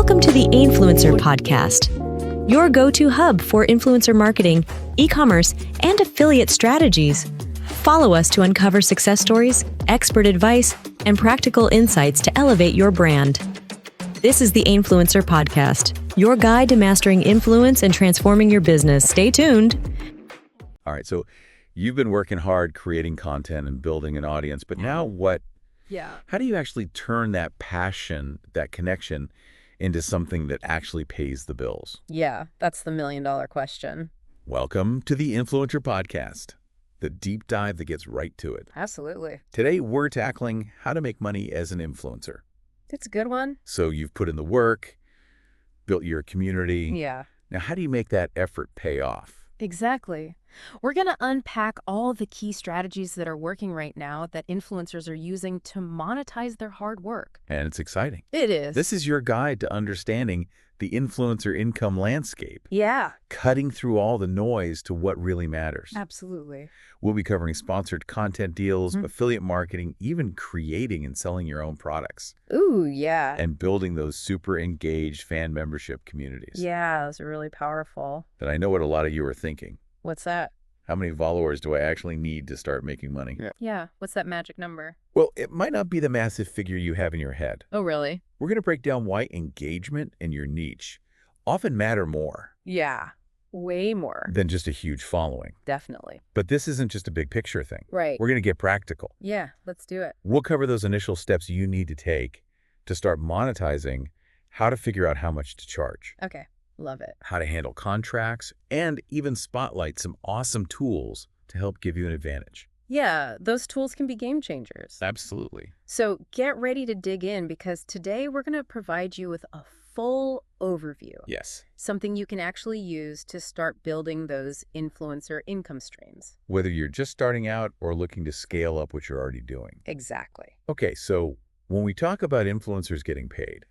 Welcome to the Ainfluencer podcast, your go-to hub for influencer marketing, e-commerce, and affiliate strategies. Follow us to uncover success stories, expert advice, and practical insights to elevate your brand. This is the Ainfluencer podcast, your guide to mastering influence and transforming your business. Stay tuned. All right, so you've been working hard creating content and building an audience, but now what? How do you actually turn that passion, that connection, into something that actually pays the bills? Yeah, that's the million-dollar question. Welcome to the Influencer Podcast, the deep dive that gets right to it. Absolutely. Today, we're tackling how to make money as an influencer. It's a good one. So you've put in the work, built your community. Yeah. Now, how do you make that effort pay off? Exactly. We're going to unpack all the key strategies that are working right now that influencers are using to monetize their hard work. And it's exciting. It is. This is your guide to understanding the influencer income landscape. Yeah. Cutting through all the noise to what really matters. Absolutely. We'll be covering sponsored content deals, affiliate marketing, even creating and selling your own products. Ooh, yeah. And building those super engaged fan membership communities. Yeah, those are really powerful. But I know what a lot of you are thinking. What's that? How many followers do I actually need to start making money? Yeah. What's that magic number? Well, it might not be the massive figure you have in your head. Oh, really? We're going to break down why engagement and your niche often matter more. Yeah. Way more. Than just a huge following. Definitely. But this isn't just a big picture thing. Right. We're going to get practical. Yeah, let's do it. We'll cover those initial steps you need to take to start monetizing, how to figure out how much to charge. Okay. Love it. How to handle contracts, and even spotlight some awesome tools to help give you an advantage. Yeah, those tools can be game changers. Absolutely. So get ready to dig in because today we're going to provide you with a full overview. Yes. Something you can actually use to start building those influencer income streams. Whether you're just starting out or looking to scale up what you're already doing. Exactly. Okay, so when we talk about influencers getting paid,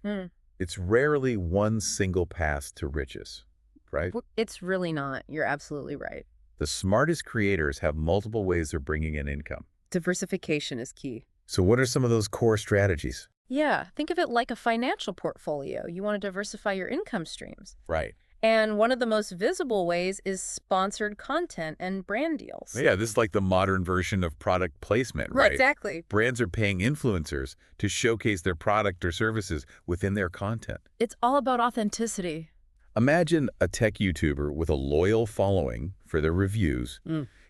it's rarely one single path to riches, right? It's really not. You're absolutely right. The smartest creators have multiple ways they're bringing in income. Diversification is key. So what are some of those core strategies? Yeah, think of it like a financial portfolio. You want to diversify your income streams. Right. And one of the most visible ways is sponsored content and brand deals. Yeah, this is like the modern version of product placement, right? Exactly. Brands are paying influencers to showcase their product or services within their content. It's all about authenticity. Imagine a tech YouTuber with a loyal following for their reviews,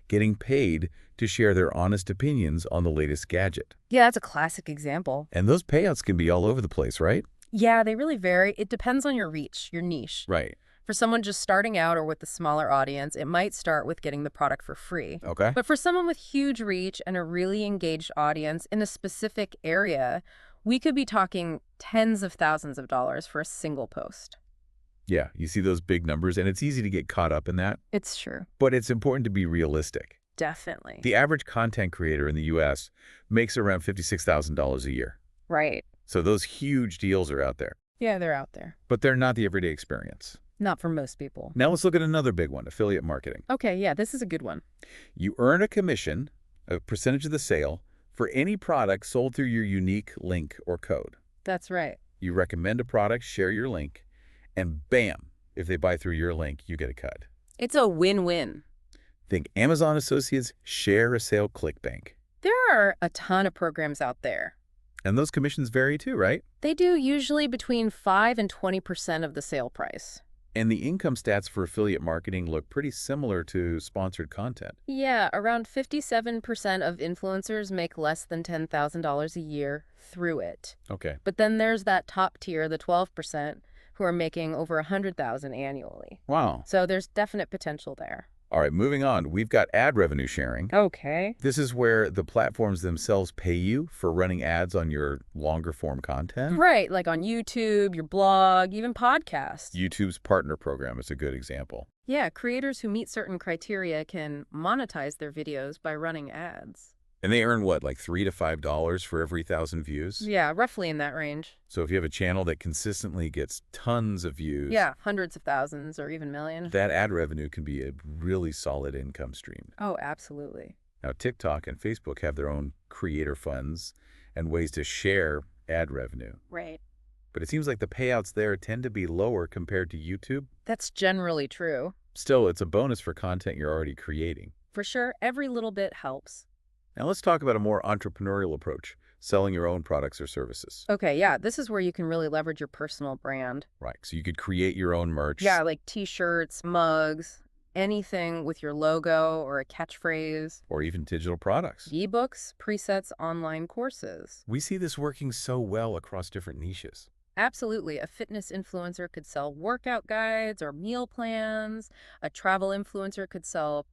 getting paid to share their honest opinions on the latest gadget. Yeah, that's a classic example. And those payouts can be all over the place, right? Yeah, they really vary. It depends on your reach, your niche. Right. For someone just starting out or with a smaller audience, it might start with getting the product for free. Okay. But for someone with huge reach and a really engaged audience in a specific area, we could be talking tens of thousands of dollars for a single post. Yeah, you see those big numbers, and it's easy to get caught up in that. It's true. But it's important to be realistic. Definitely. The average content creator in the U.S. makes around $56,000 a year. Right. So those huge deals are out there. Yeah, they're out there. But they're not the everyday experience. Not for most people. Now let's look at another big one, affiliate marketing. Okay, yeah, this is a good one. You earn a commission, a percentage of the sale, for any product sold through your unique link or code. That's right. You recommend a product, share your link, and bam, if they buy through your link, you get a cut. It's a win-win. Think Amazon Associates Share a Sale ClickBank. There are a ton of programs out there. And those commissions vary too, right? They do usually between 5 and 20% of the sale price. And the income stats for affiliate marketing look pretty similar to sponsored content. Yeah, around 57% of influencers make less than $10,000 a year through it. Okay. But then there's that top tier, the 12%, who are making over $100,000 annually. Wow. So there's definite potential there. All right, moving on. We've got ad revenue sharing. Okay. This is where the platforms themselves pay you for running ads on your longer form content. Right, like on YouTube, your blog, even podcasts. YouTube's partner program is a good example. Yeah, creators who meet certain criteria can monetize their videos by running ads. And they earn what, like $3 to $5 for every 1,000 views? Yeah, roughly in that range. So if you have a channel that consistently gets tons of views, yeah, hundreds of thousands or even millions, that ad revenue can be a really solid income stream. Oh, absolutely. Now, TikTok and Facebook have their own creator funds and ways to share ad revenue. Right. But it seems like the payouts there tend to be lower compared to YouTube. That's generally true. Still, it's a bonus for content you're already creating. For sure, every little bit helps. Now let's talk about a more entrepreneurial approach, selling your own products or services. Okay, yeah, this is where you can really leverage your personal brand. Right, so you could create your own merch. Yeah, like t-shirts, mugs, anything with your logo or a catchphrase. Or even digital products. Ebooks, presets, online courses. We see this working so well across different niches. Absolutely. A fitness influencer could sell workout guides or meal plans. A travel influencer could sell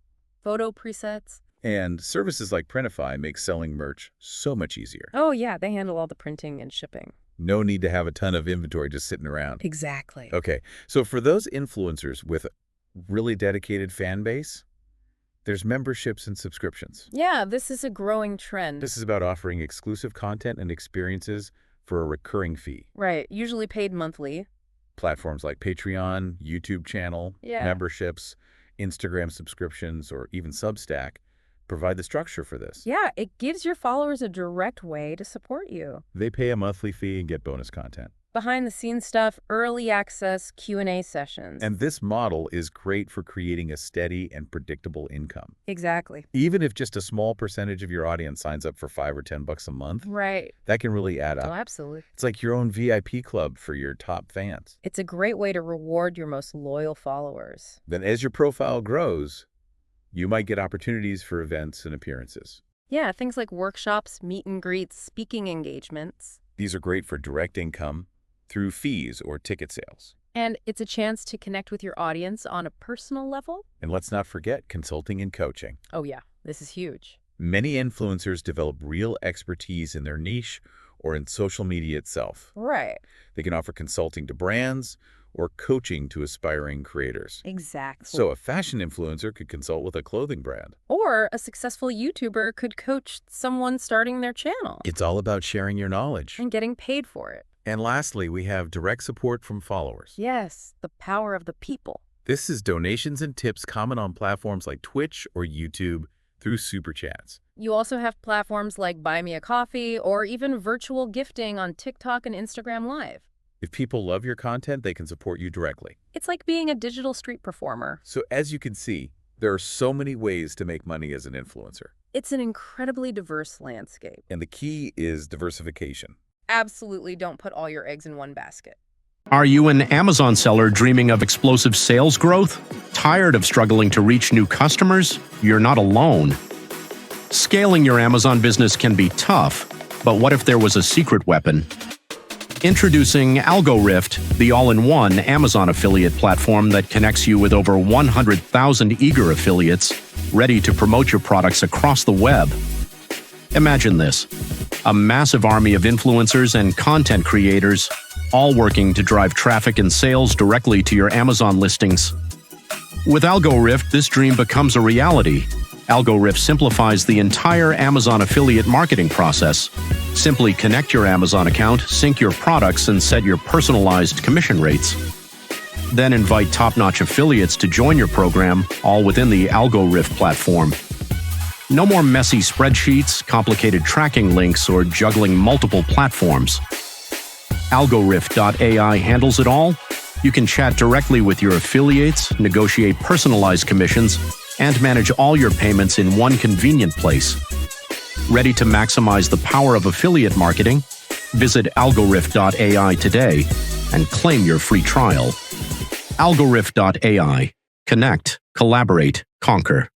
photo presets. And services like Printify make selling merch so much easier. Oh, yeah, they handle all the printing and shipping. No need to have a ton of inventory just sitting around. Exactly. Okay, so for those influencers with a really dedicated fan base, there's memberships and subscriptions. Yeah, this is a growing trend. This is about offering exclusive content and experiences for a recurring fee. Right, usually paid monthly. Platforms like Patreon, YouTube channel, memberships, Instagram subscriptions, or even Substack provide the structure for this. Yeah, it gives your followers a direct way to support you. They pay a monthly fee and get bonus content. Behind-the-scenes stuff, early access, Q&A sessions. And this model is great for creating a steady and predictable income. Exactly. Even if just a small percentage of your audience signs up for $5 or $10 a month, Right. that can really add up. Oh, absolutely. It's like your own VIP club for your top fans. It's a great way to reward your most loyal followers. Then as your profile grows, you might get opportunities for events and appearances. Yeah, things like workshops, meet and greets, speaking engagements. These are great for direct income through fees or ticket sales. And it's a chance to connect with your audience on a personal level. And let's not forget consulting and coaching. Oh yeah, this is huge. Many influencers develop real expertise in their niche or in social media itself. Right. They can offer consulting to brands or coaching to aspiring creators. Exactly. So a fashion influencer could consult with a clothing brand. Or a successful YouTuber could coach someone starting their channel. It's all about sharing your knowledge. And getting paid for it. And lastly, we have direct support from followers. Yes, the power of the people. This is donations and tips common on platforms like Twitch or YouTube through Super Chats. You also have platforms like Buy Me a Coffee or even virtual gifting on TikTok and Instagram Live. If people love your content, they can support you directly. It's like being a digital street performer. So as you can see, there are so many ways to make money as an influencer. It's an incredibly diverse landscape. And the key is diversification. Absolutely don't put all your eggs in one basket. Are you an Amazon seller dreaming of explosive sales growth? Tired of struggling to reach new customers? You're not alone. Scaling your Amazon business can be tough, but what if there was a secret weapon? Introducing AlgoRift, the all-in-one Amazon affiliate platform that connects you with over 100,000 eager affiliates ready to promote your products across the web. Imagine this: a massive army of influencers and content creators, all working to drive traffic and sales directly to your Amazon listings. With AlgoRift, this dream becomes a reality. AlgoRift simplifies the entire Amazon affiliate marketing process. Simply connect your Amazon account, sync your products, and set your personalized commission rates. Then invite top-notch affiliates to join your program, all within the AlgoRift platform. No more messy spreadsheets, complicated tracking links, or juggling multiple platforms. AlgoRift.ai handles it all. You can chat directly with your affiliates, negotiate personalized commissions, and manage all your payments in one convenient place. Ready to maximize the power of affiliate marketing? Visit AlgoRift.ai today and claim your free trial. AlgoRift.ai. Connect, collaborate, conquer.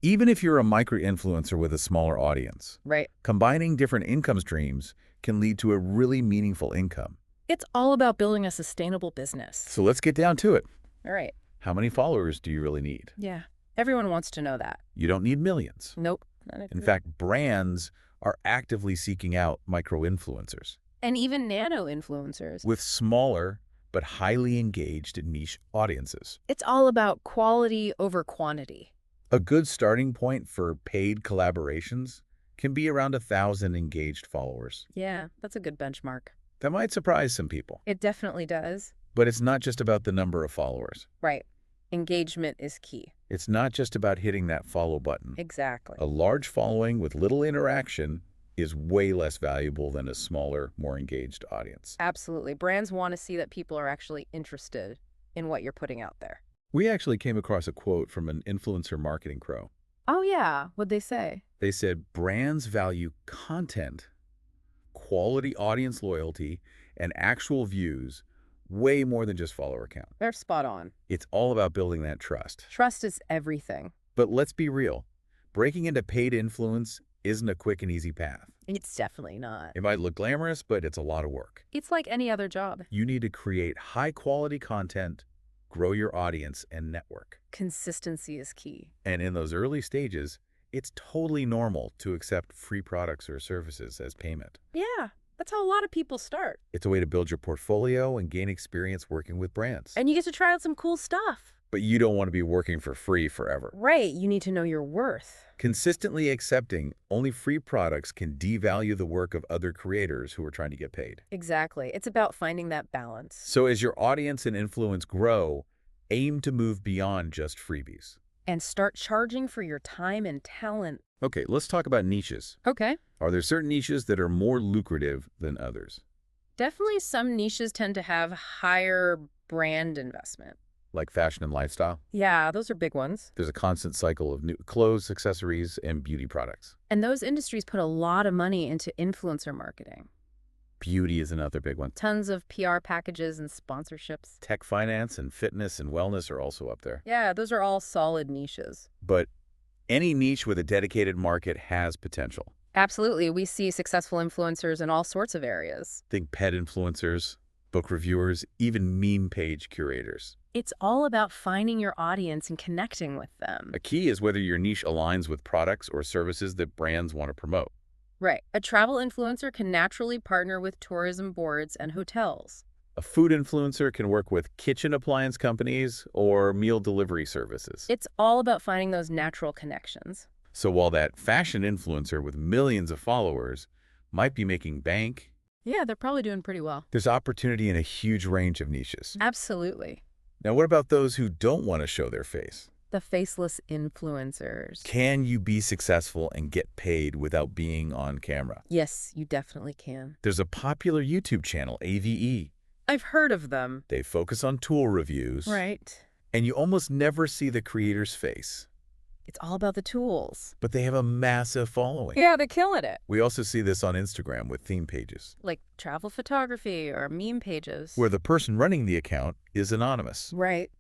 Even if you're a micro-influencer with a smaller audience, Right. combining different income streams can lead to a really meaningful income. It's all about building a sustainable business. So let's get down to it. All right. How many followers do you really need? Yeah. Everyone wants to know that. You don't need millions. Nope. In fact, brands are actively seeking out micro-influencers And even nano-influencers. with smaller but highly engaged niche audiences. It's all about quality over quantity. A good starting point for paid collaborations can be around 1,000 engaged followers. Yeah, that's a good benchmark. That might surprise some people, It definitely does. but it's not just about the number of followers. Right. Engagement is key. It's not just about hitting that follow button. Exactly. A large following with little interaction is way less valuable than a smaller, more engaged audience. Absolutely. Brands want to see that people are actually interested in what you're putting out there. We actually came across a quote from an influencer marketing pro. Oh, yeah. What'd they say? They said brands value content, quality audience loyalty, and actual views way more than just follower count. They're spot on. It's all about building that trust. Trust is everything. But let's be real. Breaking into paid influence isn't a quick and easy path. It's definitely not. It might look glamorous, but it's a lot of work. It's like any other job. You need to create high-quality content, grow your audience, and network. Consistency is key. And in those early stages, it's totally normal to accept free products or services as payment. Yeah, that's how a lot of people start. It's a way to build your portfolio and gain experience working with brands. And you get to try out some cool stuff. But you don't want to be working for free forever. Right, you need to know your worth. Consistently accepting only free products can devalue the work of other creators who are trying to get paid. Exactly. It's about finding that balance. So as your audience and influence grow, aim to move beyond just freebies. And start charging for your time and talent. Okay, let's talk about niches. Okay. Are there certain niches that are more lucrative than others? Definitely some niches tend to have higher brand investment. Like fashion and lifestyle? Yeah, those are big ones. There's a constant cycle of new clothes, accessories, and beauty products. And those industries put a lot of money into influencer marketing. Beauty is another big one. Tons of PR packages and sponsorships. Tech finance and fitness and wellness are also up there. Yeah, those are all solid niches. But any niche with a dedicated market has potential. Absolutely. We see successful influencers in all sorts of areas. Think pet influencers, book reviewers, even meme page curators. It's all about finding your audience and connecting with them. A key is whether your niche aligns with products or services that brands want to promote. Right. A travel influencer can naturally partner with tourism boards and hotels. A food influencer can work with kitchen appliance companies or meal delivery services. It's all about finding those natural connections. So while that fashion influencer with millions of followers might be making bank, Yeah, they're probably doing pretty well. there's opportunity in a huge range of niches. Absolutely. Now, what about those who don't want to show their face? The faceless influencers. Can you be successful and get paid without being on camera? Yes, you definitely can. There's a popular YouTube channel, AVE. I've heard of them. They focus on tool reviews. Right. And you almost never see the creator's face. It's all about the tools. But they have a massive following. Yeah, they're killing it. We also see this on Instagram with theme pages, Like travel photography or meme pages. where the person running the account is anonymous. Right.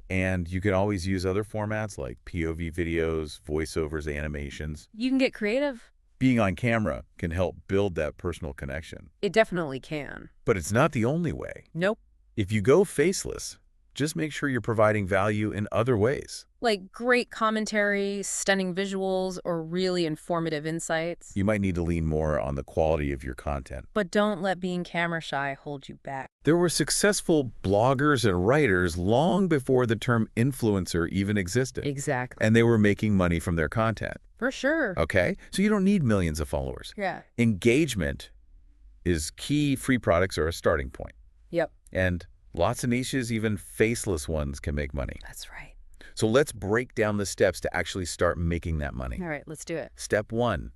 And you can always use other formats like POV videos, voiceovers, animations. You can get creative. Being on camera can help build that personal connection. It definitely can. But it's not the only way. Nope. If you go faceless, just make sure you're providing value in other ways. Like great commentary, stunning visuals, or really informative insights. You might need to lean more on the quality of your content. But don't let being camera shy hold you back. There were successful bloggers and writers long before the term influencer even existed. Exactly. And they were making money from their content. For sure. Okay? So you don't need millions of followers. Yeah. Engagement is key. Free products are a starting point. Yep. And lots of niches, even faceless ones, can make money. That's right. So let's break down the steps to actually start making that money. All right, let's do it. Step 1,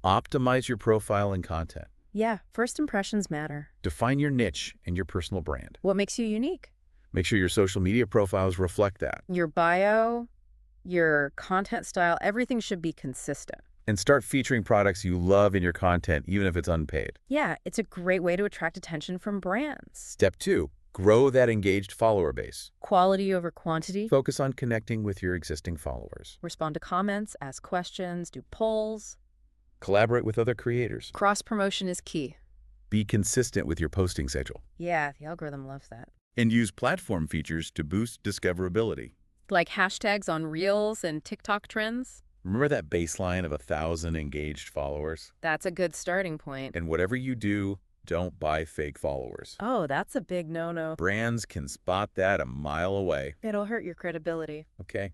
optimize your profile and content. Yeah, first impressions matter. Define your niche and your personal brand. What makes you unique? Make sure your social media profiles reflect that. Your bio, your content style, everything should be consistent. And start featuring products you love in your content, even if it's unpaid. Yeah, it's a great way to attract attention from brands. Step 2, grow that engaged follower base. Quality over quantity. Focus on connecting with your existing followers. Respond to comments, ask questions, do polls. Collaborate with other creators. Cross-promotion is key. Be consistent with your posting schedule. Yeah, the algorithm loves that. And use platform features to boost discoverability. Like hashtags on Reels and TikTok trends. Remember that baseline of 1,000 engaged followers? That's a good starting point. And whatever you do, don't buy fake followers. Oh, that's a big no-no. Brands can spot that a mile away. It'll hurt your credibility. Okay.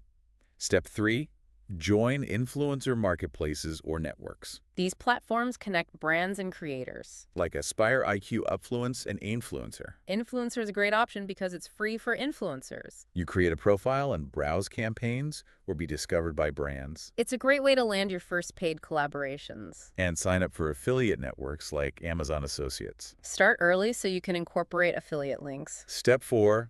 Step 3, Join influencer marketplaces or networks, These platforms connect brands and creators. like Aspire IQ Upfluence and Ainfluencer. Influencer is a great option because it's free for influencers. You create a profile and browse campaigns or be discovered by brands. It's a great way to land your first paid collaborations. And sign up for affiliate networks like Amazon Associates. Start early so you can incorporate affiliate links. Step 4,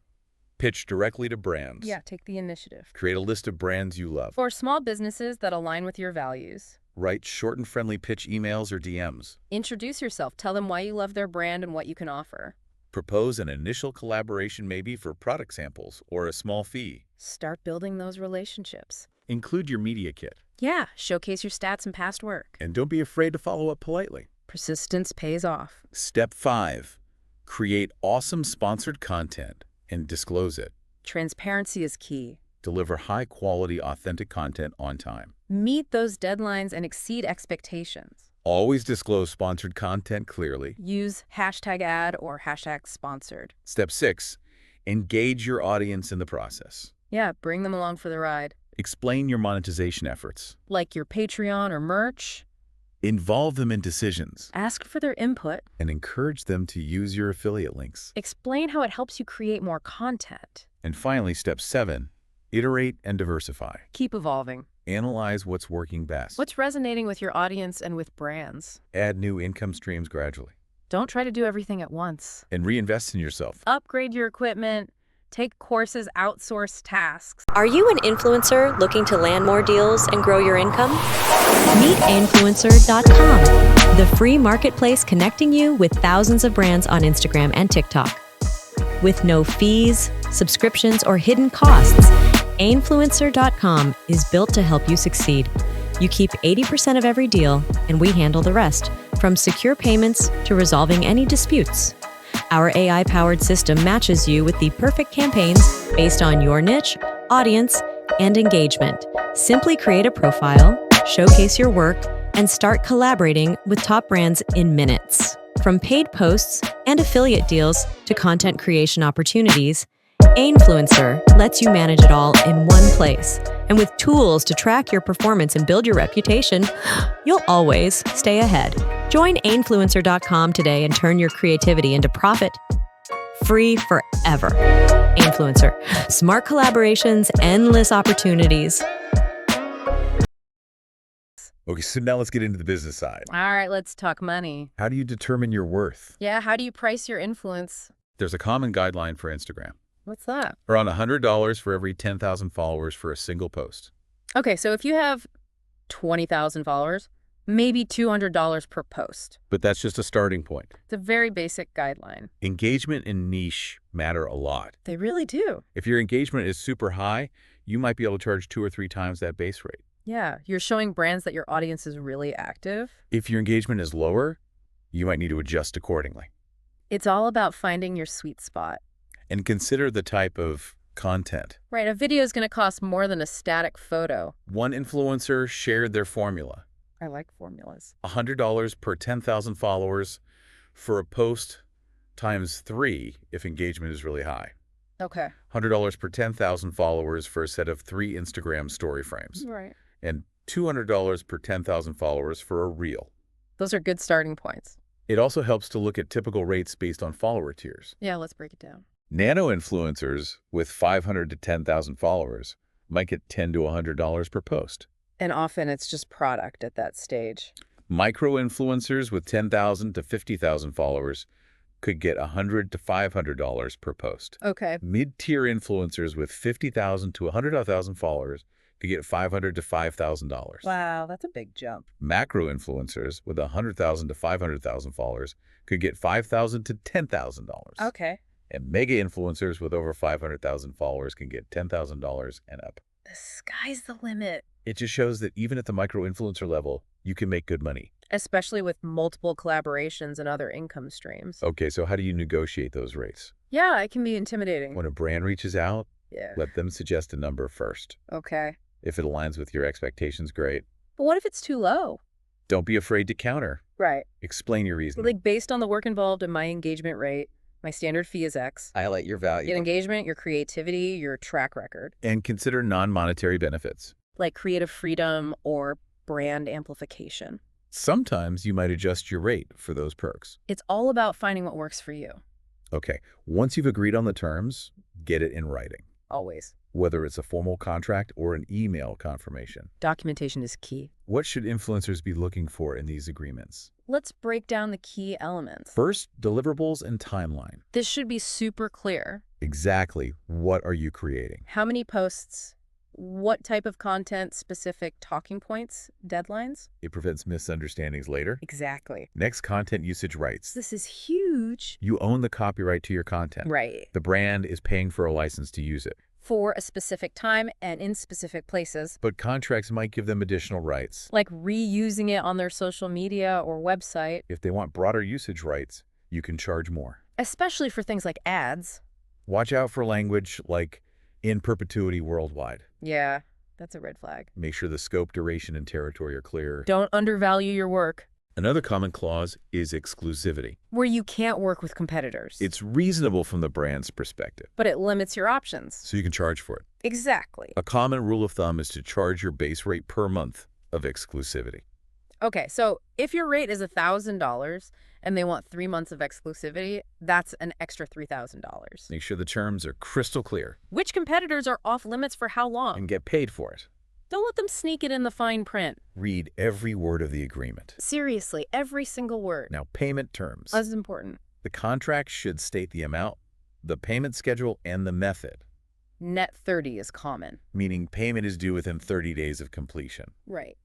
pitch directly to brands. Yeah, take the initiative. Create a list of brands you love. For small businesses that align with your values. Write short and friendly pitch emails or DMs. Introduce yourself. Tell them why you love their brand and what you can offer. Propose an initial collaboration maybe for product samples or a small fee. Start building those relationships. Include your media kit. Yeah, showcase your stats and past work. And don't be afraid to follow up politely. Persistence pays off. Step 5, create awesome sponsored content and disclose it. Transparency is key. Deliver high-quality, authentic content on time. Meet those deadlines and exceed expectations. Always disclose sponsored content clearly. Use #ad or #sponsored. Step 6, engage your audience in the process. Yeah, bring them along for the ride. Explain your monetization efforts. Like your Patreon or merch. Involve them in decisions. Ask for their input. And encourage them to use your affiliate links. Explain how it helps you create more content. And finally, step 7, iterate and diversify. Keep evolving. Analyze what's working best. What's resonating with your audience and with brands? Add new income streams gradually. Don't try to do everything at once. And reinvest in yourself. Upgrade your equipment. Take courses, outsource tasks. Are you an influencer looking to land more deals and grow your income? Meet Ainfluencer.com, the free marketplace connecting you with thousands of brands on Instagram and TikTok. With no fees, subscriptions, or hidden costs, Ainfluencer.com is built to help you succeed. You keep 80% of every deal, and we handle the rest, from secure payments to resolving any disputes. Our AI-powered system matches you with the perfect campaigns based on your niche, audience, and engagement. Simply create a profile, showcase your work, and start collaborating with top brands in minutes. From paid posts and affiliate deals to content creation opportunities, Ainfluencer lets you manage it all in one place. And with tools to track your performance and build your reputation, you'll always stay ahead. Join Ainfluencer.com today and turn your creativity into profit. Free forever. Ainfluencer. Smart collaborations, endless opportunities. Okay, so now let's get into the business side. All right, let's talk money. How do you determine your worth? Yeah, how do you price your influence? There's a common guideline for Instagram. What's that? Around $100 for every 10,000 followers for a single post. Okay, so if you have 20,000 followers, maybe $200 per post. But that's just a starting point. It's a very basic guideline. Engagement and niche matter a lot. They really do. If your engagement is super high, you might be able to charge 2 or 3 times that base rate. Yeah, you're showing brands that your audience is really active. If your engagement is lower, you might need to adjust accordingly. It's all about finding your sweet spot. And consider the type of content. Right, a video is going to cost more than a static photo. One influencer shared their formula. I like formulas. $100 per 10,000 followers for a post times 3 if engagement is really high. Okay. $100 per 10,000 followers for a set of 3 Instagram story frames. Right. And $200 per 10,000 followers for a reel. Those are good starting points. It also helps to look at typical rates based on follower tiers. Yeah, let's break it down. Nano influencers with 500 to 10,000 followers might get $10 to $100 per post. And often it's just product at that stage. Micro influencers with 10,000 to 50,000 followers could get $100 to $500 per post. Okay. Mid-tier influencers with 50,000 to 100,000 followers could get $500 to $5,000. Wow, that's a big jump. Macro influencers with 100,000 to 500,000 followers could get $5,000 to $10,000. Okay. And mega influencers with over 500,000 followers can get $10,000 and up. The sky's the limit. It just shows that even at the micro influencer level, you can make good money. Especially with multiple collaborations and other income streams. Okay, so how do you negotiate those rates? Yeah, it can be intimidating. When a brand reaches out, Yeah. let them suggest a number first. Okay. If it aligns with your expectations, great. But what if it's too low? Don't be afraid to counter. Right. Explain your reasoning. Like, based on the work involved and my engagement rate, my standard fee is X. Highlight your value. Your engagement, your creativity, your track record. And consider non-monetary benefits. like creative freedom or brand amplification. Sometimes you might adjust your rate for those perks. It's all about finding what works for you. Okay, once you've agreed on the terms, get it in writing, Always. whether it's a formal contract or an email confirmation. Documentation is key. What should influencers be looking for in these agreements? Let's break down the key elements. First, deliverables and timeline. This should be super clear. Exactly what are you creating? How many posts? What type of content, specific talking points, deadlines? It prevents misunderstandings later. Exactly. Next, content usage rights. This is huge. You own the copyright to your content. Right. The brand is paying for a license to use it. For a specific time and in specific places. But contracts might give them additional rights. Like reusing it on their social media or website. If they want broader usage rights, you can charge more. Especially for things like ads. Watch out for language like in perpetuity worldwide. Yeah, that's a red flag. Make sure the scope, duration, and territory are clear. Don't undervalue your work. Another common clause is exclusivity. Where you can't work with competitors. It's reasonable from the brand's perspective, But it limits your options. so you can charge for it. Exactly. A common rule of thumb is to charge your base rate per month of exclusivity. Okay, so if your rate is $1,000 and they want 3 months of exclusivity, that's an extra $3,000. Make sure the terms are crystal clear Which competitors are off limits for how long? and get paid for it. Don't let them sneak it in the fine print. Read every word of the agreement. Seriously, every single word. Now, payment terms. That's important. The contract should state the amount, the payment schedule, and the method, Net 30 is common. meaning payment is due within 30 days of completion. Right.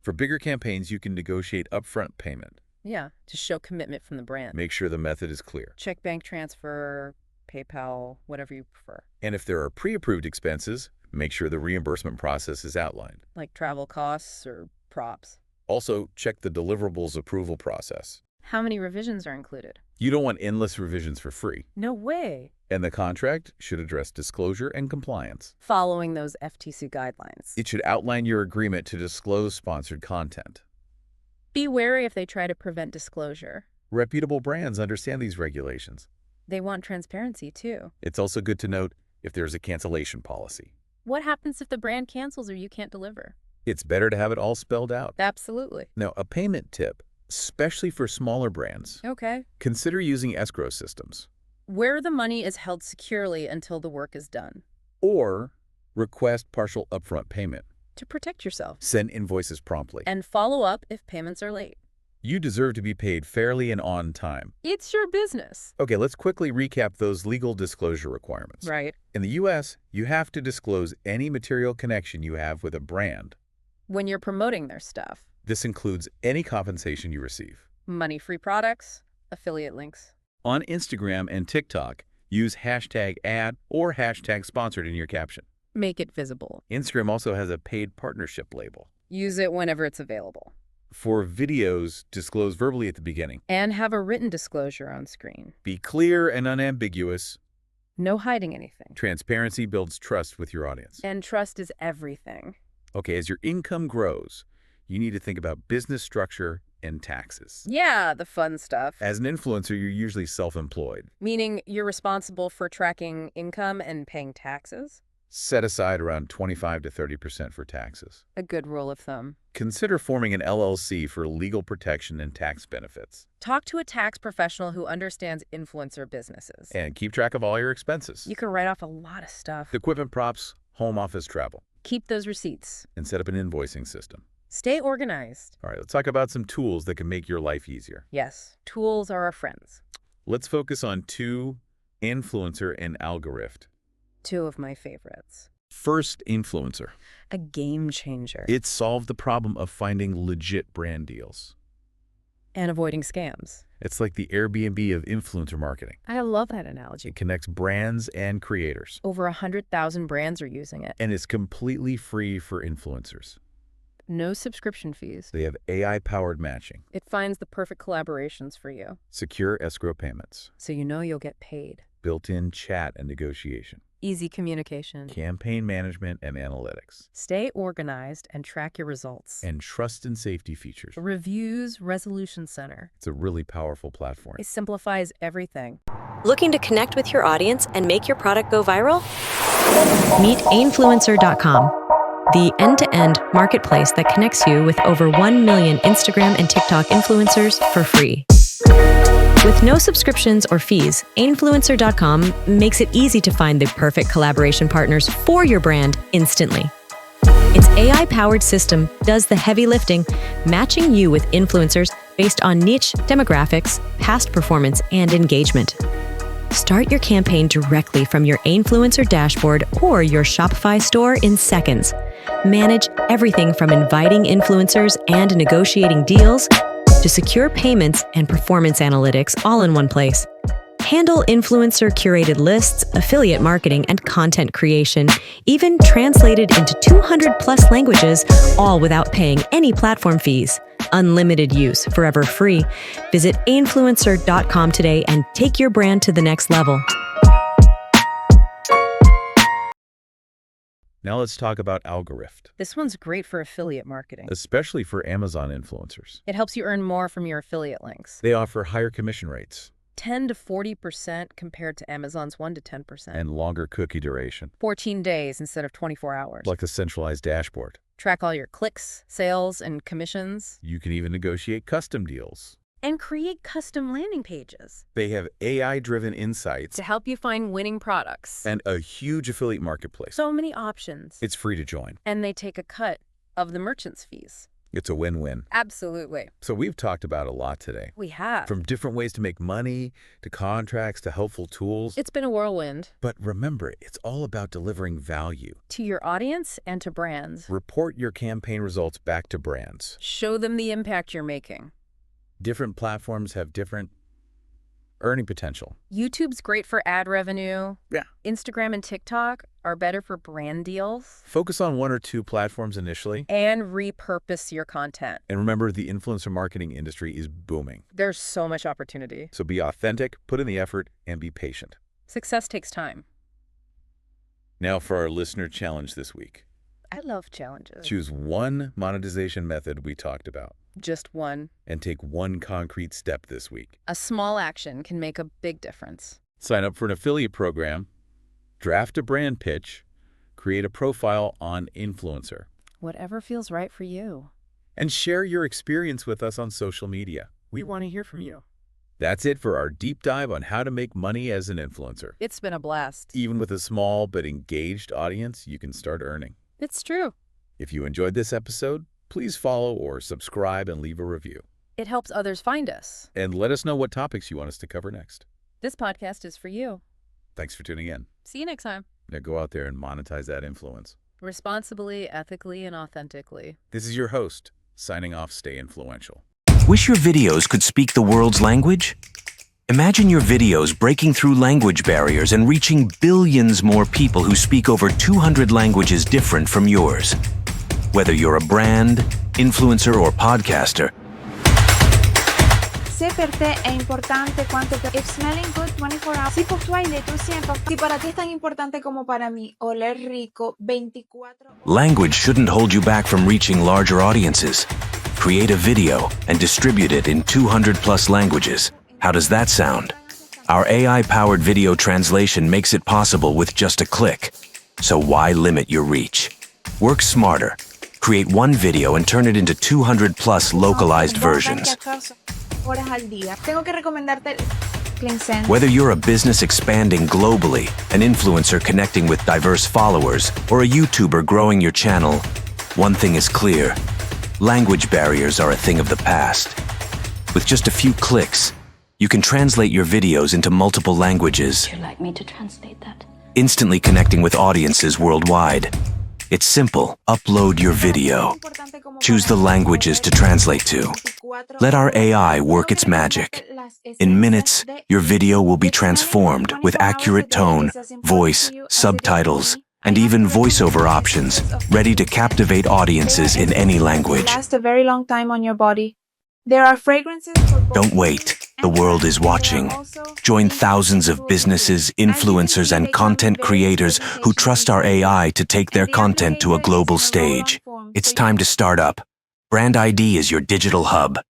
For bigger campaigns, you can negotiate upfront payment. Yeah, to show commitment from the brand. Make sure the method is clear. Check bank transfer, PayPal, whatever you prefer. And if there are pre-approved expenses, make sure the reimbursement process is outlined. Like travel costs or props. Also, check the deliverables approval process. How many revisions are included? You don't want endless revisions for free. No way. And the contract should address disclosure and compliance. Following those FTC guidelines. It should outline your agreement to disclose sponsored content. Be wary if they try to prevent disclosure. Reputable brands understand these regulations. They want transparency, too. It's also good to note if there's a cancellation policy. What happens if the brand cancels or you can't deliver? It's better to have it all spelled out. Absolutely. Now, a payment tip, especially for smaller brands, Okay. consider using escrow systems. Where the money is held securely until the work is done. Or request partial upfront payment. To protect yourself. Send invoices promptly. And follow up if payments are late. You deserve to be paid fairly and on time. It's your business. Okay, let's quickly recap those legal disclosure requirements. Right. In the U.S., you have to disclose any material connection you have with a brand. When you're promoting their stuff. This includes any compensation you receive. Money-free products, affiliate links. On Instagram and TikTok, use hashtag ad or hashtag sponsored in your caption. Make it visible. Instagram also has a paid partnership label. Use it whenever it's available. For videos, disclose verbally at the beginning. And have a written disclosure on screen. Be clear and unambiguous. No hiding anything. Transparency builds trust with your audience. And trust is everything. Okay, as your income grows, you need to think about business structure and taxes. Yeah, the fun stuff. As an influencer, you're usually self-employed. Meaning you're responsible for tracking income and paying taxes? Set aside around 25 to 30% for taxes. A good rule of thumb. Consider forming an LLC for legal protection and tax benefits. Talk to a tax professional who understands influencer businesses. And keep track of all your expenses. You can write off a lot of stuff. Equipment, props, home office travel. Keep those receipts. And set up an invoicing system. Stay organized. All right, let's talk about some tools that can make your life easier. Yes, tools are our friends. Let's focus on two, Ainfluencer and Algorift. Two of my favorites. First, Ainfluencer. A game changer. It solved the problem of finding legit brand deals. And avoiding scams. It's like the Airbnb of influencer marketing. I love that analogy. It connects brands and creators. Over 100,000 brands are using it. And it's completely free for influencers. No subscription fees. They have AI-powered matching. It finds the perfect collaborations for you. Secure escrow payments. So you know you'll get paid. Built-in chat and negotiation. Easy communication. Campaign management and analytics. Stay organized and track your results. And trust and safety features. Reviews Resolution Center. It's a really powerful platform. It simplifies everything. Looking to connect with your audience and make your product go viral? Meet Ainfluencer.com. the end-to-end marketplace that connects you with over 1 million Instagram and TikTok influencers for free. With no subscriptions or fees, Ainfluencer.com makes it easy to find the perfect collaboration partners for your brand instantly. Its AI-powered system does the heavy lifting, matching you with influencers based on niche demographics, past performance, and engagement. Start your campaign directly from your Ainfluencer dashboard or your Shopify store in seconds. Manage everything from inviting influencers and negotiating deals to secure payments and performance analytics all in one place. Handle influencer-curated lists, affiliate marketing, and content creation, even translated into 200+ languages, all without paying any platform fees. Unlimited use, forever free. Visit Ainfluencer.com today and take your brand to the next level. Now let's talk about Algorift, This one's great for affiliate marketing. especially for Amazon influencers. It helps you earn more from your affiliate links. They offer higher commission rates 10 to 40% compared to Amazon's 1 to 10%. and longer cookie duration, 14 days instead of 24 hours. like the centralized dashboard. Track all your clicks, sales, and commissions. You can even negotiate custom deals. And create custom landing pages They have AI-driven insights to help you find winning products. and a huge affiliate marketplace. So many options. It's free to join. And they take a cut of the merchant's fees. It's a win-win. Absolutely. So we've talked about a lot today. We have. From different ways to make money, to contracts, to helpful tools. It's been a whirlwind. But remember, it's all about delivering value. To your audience and to brands. Report your campaign results back to brands. Show them the impact you're making. Different platforms have different earning potential. YouTube's great for ad revenue. Yeah. Instagram and TikTok are better for brand deals. Focus on one or two platforms initially. And repurpose your content. And remember, the influencer marketing industry is booming. There's so much opportunity. So be authentic, put in the effort, and be patient. Success takes time. Now for our listener challenge this week. I love challenges. Choose one monetization method we talked about Just one. and take one concrete step this week. A small action can make a big difference. Sign up for an affiliate program, draft a brand pitch, create a profile on Ainfluencer, Whatever feels right for you. and share your experience with us on social media. We want to hear from you. That's it for our deep dive on how to make money as an influencer. It's been a blast. Even with a small but engaged audience, you can start earning. It's true. If you enjoyed this episode, please follow or subscribe and leave a review. It helps others find us. And let us know what topics you want us to cover next. This podcast is for you. Thanks for tuning in. See you next time. Now go out there and monetize that influence. Responsibly, ethically, and authentically. This is your host, signing off. Stay influential. Wish your videos could speak the world's language? Imagine your videos breaking through language barriers and reaching billions more people who speak over 200 languages different from yours. Whether you're a brand, influencer, or podcaster, Sé per te è importante quanto per... If smelling good 24 hours. Si pour toi il est aussi important. Si para ti es tan importante como para mí, oler rico 24. language shouldn't hold you back from reaching larger audiences. Create a video and distribute it in 200+ languages. How does that sound? Our AI-powered video translation makes it possible with just a click. So why limit your reach? Work smarter. Create one video and turn it into 200+ localized versions. Horas al día. Tengo que recomendarte Cleansen. Whether you're a business expanding globally, an influencer connecting with diverse followers, or a YouTuber growing your channel, one thing is clear. Language barriers are a thing of the past. With just a few clicks, you can translate your videos into multiple languages, Would you like me to translate that? instantly connecting with audiences worldwide. It's simple. Upload your video. Choose the languages to translate to. Let our AI work its magic. In minutes, your video will be transformed with accurate tone, voice, subtitles, and even voiceover options, ready to captivate audiences in any language. Last a very long time on your body. There are fragrances for both Don't wait. The world is watching. Join thousands of businesses, influencers, and content creators who trust our AI to take their content to a global stage. It's time to start up. Brand ID is your digital hub.